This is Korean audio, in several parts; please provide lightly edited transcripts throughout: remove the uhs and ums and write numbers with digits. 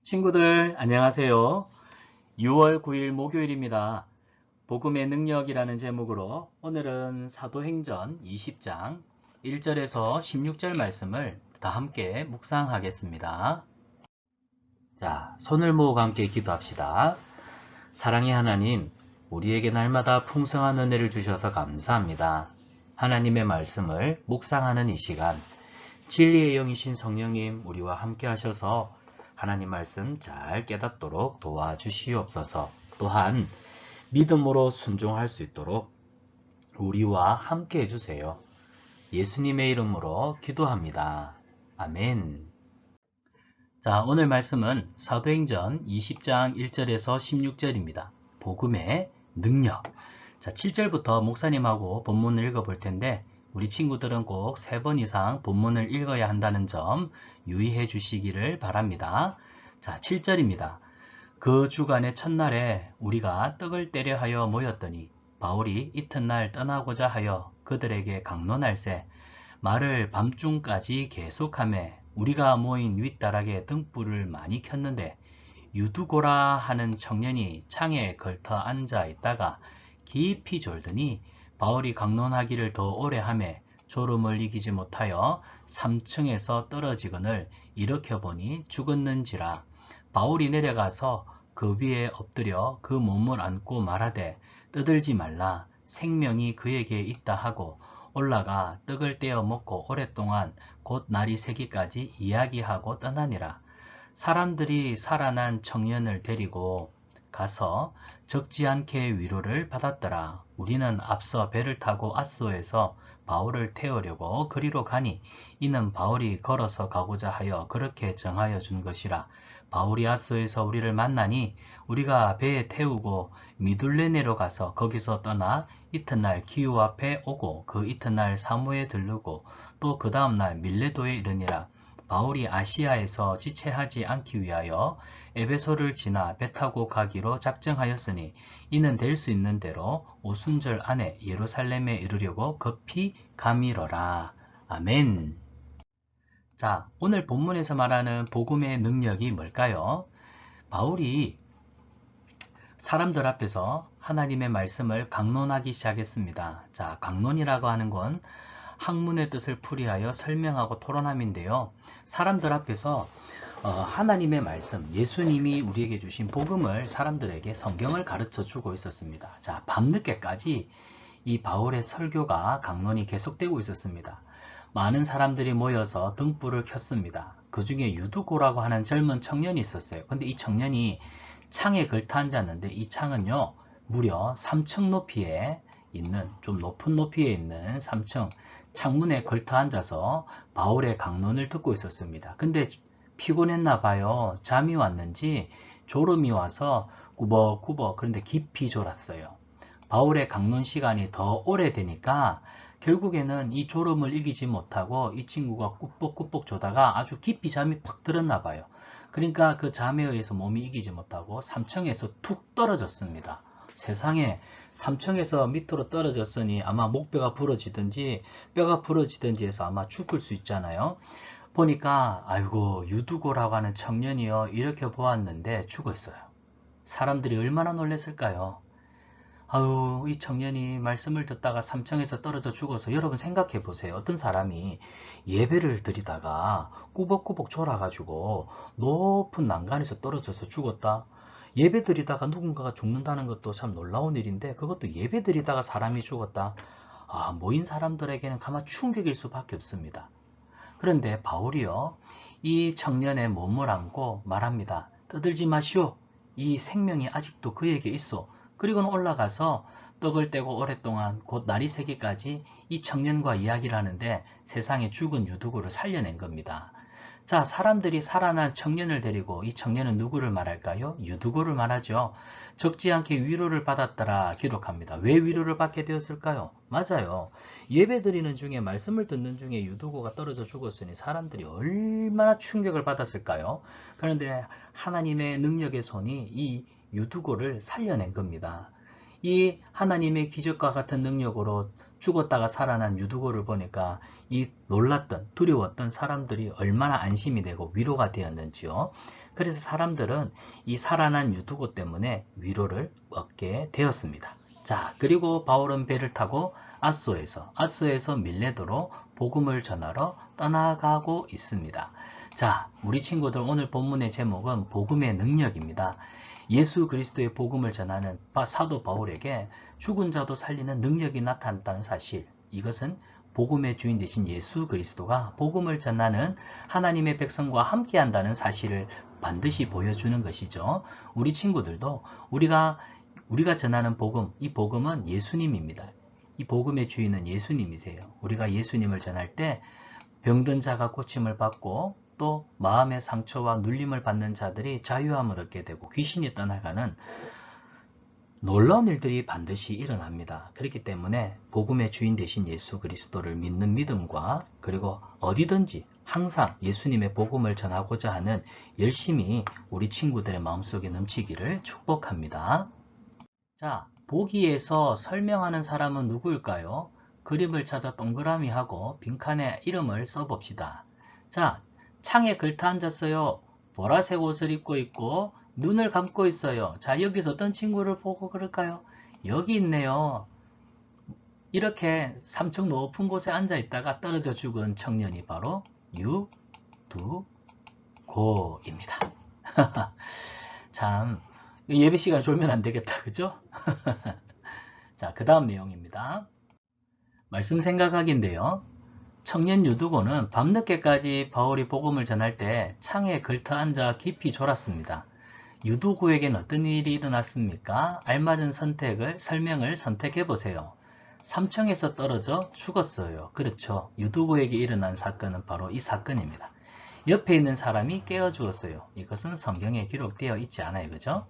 친구들 안녕하세요. 6월 9일 목요일입니다. 복음의 능력이라는 제목으로 오늘은 사도행전 20장 1절에서 16절 말씀을 다 함께 묵상하겠습니다. 자, 손을 모으고 함께 기도합시다. 사랑의 하나님, 우리에게 날마다 풍성한 은혜를 주셔서 감사합니다. 하나님의 말씀을 묵상하는 이 시간, 진리의 영이신 성령님 우리와 함께 하셔서 하나님 말씀 잘 깨닫도록 도와주시옵소서. 또한 믿음으로 순종할 수 있도록 우리와 함께 해주세요. 예수님의 이름으로 기도합니다. 아멘. 자, 오늘 말씀은 사도행전 20장 1절에서 16절입니다. 복음의 능력. 자, 7절부터 목사님하고 본문을 읽어볼 텐데 우리 친구들은 꼭 3번 이상 본문을 읽어야 한다는 점 유의해 주시기를 바랍니다. 자, 7절입니다. 그 주간의 첫날에 우리가 떡을 떼려 하여 모였더니 바울이 이튿날 떠나고자 하여 그들에게 강론할세 말을 밤중까지 계속하매 우리가 모인 윗다락에 등불을 많이 켰는데 유두고라 하는 청년이 창에 걸터 앉아 있다가 깊이 졸더니 바울이 강론하기를 더 오래 하매 졸음을 이기지 못하여 3층에서 떨어지거늘 일으켜보니 죽었는지라. 바울이 내려가서 그 위에 엎드려 그 몸을 안고 말하되 떠들지 말라 생명이 그에게 있다 하고 올라가 떡을 떼어 먹고 오랫동안 곧 날이 새기까지 이야기하고 떠나니라. 사람들이 살아난 청년을 데리고 가서 적지 않게 위로를 받았더라. 우리는 앞서 배를 타고 아소에서 바울을 태우려고 그리로 가니 이는 바울이 걸어서 가고자 하여 그렇게 정하여 준 것이라. 바울이 아소에서 우리를 만나니 우리가 배에 태우고 미둘레네로 가서 거기서 떠나 이튿날 기후 앞에 오고 그 이튿날 사무에 들르고 또 그 다음날 밀레도에 이르니라. 바울이 아시아에서 지체하지 않기 위하여 에베소를 지나 배 타고 가기로 작정하였으니 이는 될 수 있는 대로 오순절 안에 예루살렘에 이르려고 급히 가미러라. 아멘. 자, 오늘 본문에서 말하는 복음의 능력이 뭘까요? 바울이 사람들 앞에서 하나님의 말씀을 강론하기 시작했습니다. 자, 강론이라고 하는 건 학문의 뜻을 풀이하여 설명하고 토론함인데요. 사람들 앞에서 하나님의 말씀, 예수님이 우리에게 주신 복음을 사람들에게 성경을 가르쳐 주고 있었습니다. 자, 밤늦게까지 이 바울의 설교가 강론이 계속되고 있었습니다. 많은 사람들이 모여서 등불을 켰습니다. 그 중에 유두고라고 하는 젊은 청년이 있었어요. 근데 이 청년이 창에 걸터 앉았는데 이 창은요, 무려 3층 높이에 있는, 좀 높은 높이에 있는 3층 창문에 걸터 앉아서 바울의 강론을 듣고 있었습니다. 근데 피곤했나 봐요. 잠이 왔는지 졸음이 와서 꾸벅꾸벅 그런데 깊이 졸았어요. 바울의 강론 시간이 더 오래되니까 결국에는 이 졸음을 이기지 못하고 이 친구가 꾸벅꾸벅 조다가 아주 깊이 잠이 팍 들었나 봐요. 그러니까 그 잠에 의해서 몸이 이기지 못하고 3층에서 툭 떨어졌습니다. 세상에 3층에서 밑으로 떨어졌으니 아마 목뼈가 부러지든지 뼈가 부러지든지 해서 아마 죽을 수 있잖아요. 보니까 아이고 유두고라고 하는 청년이요 이렇게 보았는데 죽었어요. 사람들이 얼마나 놀랐을까요? 아유, 이 청년이 말씀을 듣다가 3층에서 떨어져 죽어서 여러분 생각해 보세요. 어떤 사람이 예배를 드리다가 꾸벅꾸벅 졸아가지고 높은 난간에서 떨어져서 죽었다? 예배 드리다가 누군가가 죽는다는 것도 참 놀라운 일인데 그것도 예배 드리다가 사람이 죽었다? 아, 모인 사람들에게는 가만 충격일 수밖에 없습니다. 그런데 바울이요, 이 청년의 몸을 안고 말합니다. 떠들지 마시오. 이 생명이 아직도 그에게 있어. 그리고는 올라가서 떡을 떼고 오랫동안 곧 날이 새기까지 이 청년과 이야기를 하는데 세상에 죽은 유두고를 살려낸 겁니다. 자, 사람들이 살아난 청년을 데리고 이 청년은 누구를 말할까요? 유두고를 말하죠. 적지 않게 위로를 받았더라 기록합니다. 왜 위로를 받게 되었을까요? 맞아요. 예배 드리는 중에 말씀을 듣는 중에 유두고가 떨어져 죽었으니 사람들이 얼마나 충격을 받았을까요? 그런데 하나님의 능력의 손이 이 유두고를 살려낸 겁니다. 이 하나님의 기적과 같은 능력으로 죽었다가 살아난 유두고를 보니까 이 놀랐던 두려웠던 사람들이 얼마나 안심이 되고 위로가 되었는지요. 그래서 사람들은 이 살아난 유두고 때문에 위로를 얻게 되었습니다. 자, 그리고 바울은 배를 타고 아소에서 밀레도로 복음을 전하러 떠나가고 있습니다. 자, 우리 친구들 오늘 본문의 제목은 복음의 능력입니다. 예수 그리스도의 복음을 전하는 사도 바울에게 죽은 자도 살리는 능력이 나타났다는 사실, 이것은 복음의 주인 되신 예수 그리스도가 복음을 전하는 하나님의 백성과 함께한다는 사실을 반드시 보여주는 것이죠. 우리 친구들도 우리가 전하는 복음, 이 복음은 예수님입니다. 이 복음의 주인은 예수님이세요. 우리가 예수님을 전할 때 병든 자가 고침을 받고 또 마음의 상처와 눌림을 받는 자들이 자유함을 얻게 되고 귀신이 떠나가는 놀라운 일들이 반드시 일어납니다. 그렇기 때문에 복음의 주인 되신 예수 그리스도를 믿는 믿음과 그리고 어디든지 항상 예수님의 복음을 전하고자 하는 열심이 우리 친구들의 마음속에 넘치기를 축복합니다. 자, 보기에서 설명하는 사람은 누구일까요? 그림을 찾아 동그라미 하고 빈칸에 이름을 써봅시다. 자, 창에 걸터 앉았어요. 보라색 옷을 입고 있고 눈을 감고 있어요. 자, 여기서 어떤 친구를 보고 그럴까요? 여기 있네요. 이렇게 3층 높은 곳에 앉아 있다가 떨어져 죽은 청년이 바로 유두고입니다. 참, 예배 시간 졸면 안 되겠다, 그죠? 자, 그 다음 내용입니다. 말씀 생각하기인데요. 청년 유두고는 밤늦게까지 바울이 복음을 전할 때 창에 걸터 앉아 깊이 졸았습니다. 유두고에겐 어떤 일이 일어났습니까? 알맞은 설명을 선택해 보세요. 3층에서 떨어져 죽었어요. 그렇죠. 유두고에게 일어난 사건은 바로 이 사건입니다. 옆에 있는 사람이 깨워 주었어요. 이것은 성경에 기록되어 있지 않아요. 그죠?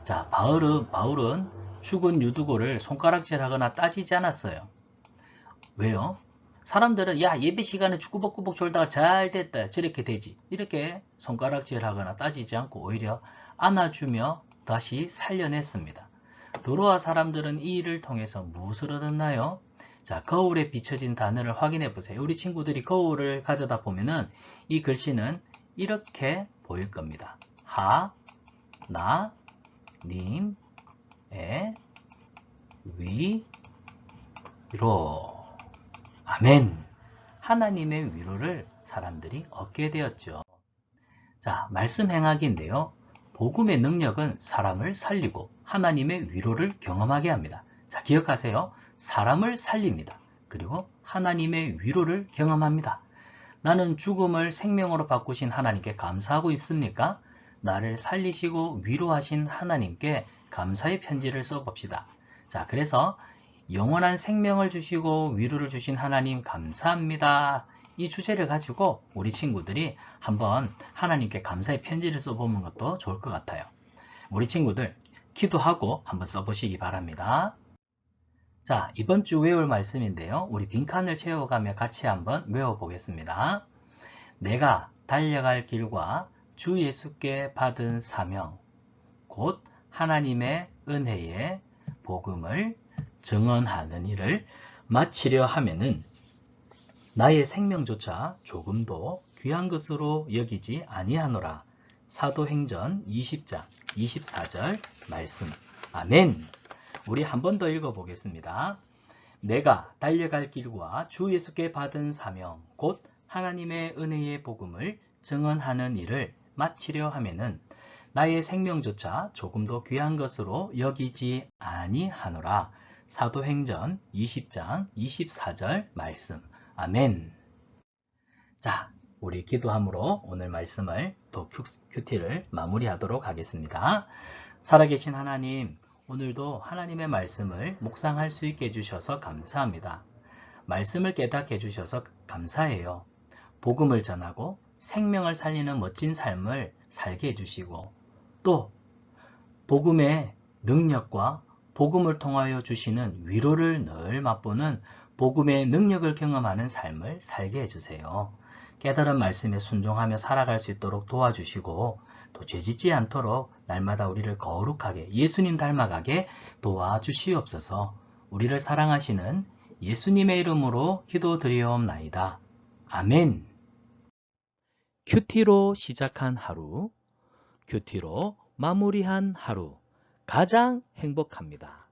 자, 바울은 죽은 유두고를 손가락질하거나 따지지 않았어요. 왜요? 사람들은 야, 예배 시간에 꾸벅꾸벅 졸다가 잘 됐다, 저렇게 되지, 이렇게 손가락질하거나 따지지 않고 오히려 안아주며 다시 살려냈습니다. 도로아 사람들은 이 일을 통해서 무엇을 얻었나요? 자, 거울에 비춰진 단어를 확인해 보세요. 우리 친구들이 거울을 가져다 보면은 이 글씨는 이렇게 보일 겁니다. 하나님의 위로. 아멘. 하나님의 위로를 사람들이 얻게 되었죠. 자, 말씀 행하기인데요. 복음의 능력은 사람을 살리고 하나님의 위로를 경험하게 합니다. 자, 기억하세요. 사람을 살립니다. 그리고 하나님의 위로를 경험합니다. 나는 죽음을 생명으로 바꾸신 하나님께 감사하고 있습니까? 나를 살리시고 위로하신 하나님께 감사의 편지를 써봅시다. 자, 그래서 영원한 생명을 주시고 위로를 주신 하나님 감사합니다. 이 주제를 가지고 우리 친구들이 한번 하나님께 감사의 편지를 써보는 것도 좋을 것 같아요. 우리 친구들 기도하고 한번 써보시기 바랍니다. 자, 이번 주 외울 말씀인데요. 우리 빈칸을 채워가며 같이 한번 외워보겠습니다. 내가 달려갈 길과 주 예수께 받은 사명, 곧 하나님의 은혜의 복음을 증언하는 일을 마치려 하면은 나의 생명조차 조금도 귀한 것으로 여기지 아니하노라. 사도행전 20장 24절 말씀. 아멘. 우리 한 번 더 읽어보겠습니다. 내가 달려갈 길과 주 예수께 받은 사명, 곧 하나님의 은혜의 복음을 증언하는 일을 마치려 하면은 나의 생명조차 조금도 귀한 것으로 여기지 아니하노라. 사도행전 20장 24절 말씀. 아멘. 자, 우리 기도함으로 오늘 말씀을 또 큐티를 마무리하도록 하겠습니다. 살아계신 하나님, 오늘도 하나님의 말씀을 묵상할 수 있게 해주셔서 감사합니다. 말씀을 깨닫게 해주셔서 감사해요. 복음을 전하고 생명을 살리는 멋진 삶을 살게 해주시고 또 복음의 능력과 복음을 통하여 주시는 위로를 늘 맛보는 복음의 능력을 경험하는 삶을 살게 해주세요. 깨달은 말씀에 순종하며 살아갈 수 있도록 도와주시고 또 죄짓지 않도록 날마다 우리를 거룩하게 예수님 닮아가게 도와주시옵소서. 우리를 사랑하시는 예수님의 이름으로 기도드리옵나이다. 아멘. 큐티로 시작한 하루, 큐티로 마무리한 하루 가장 행복합니다.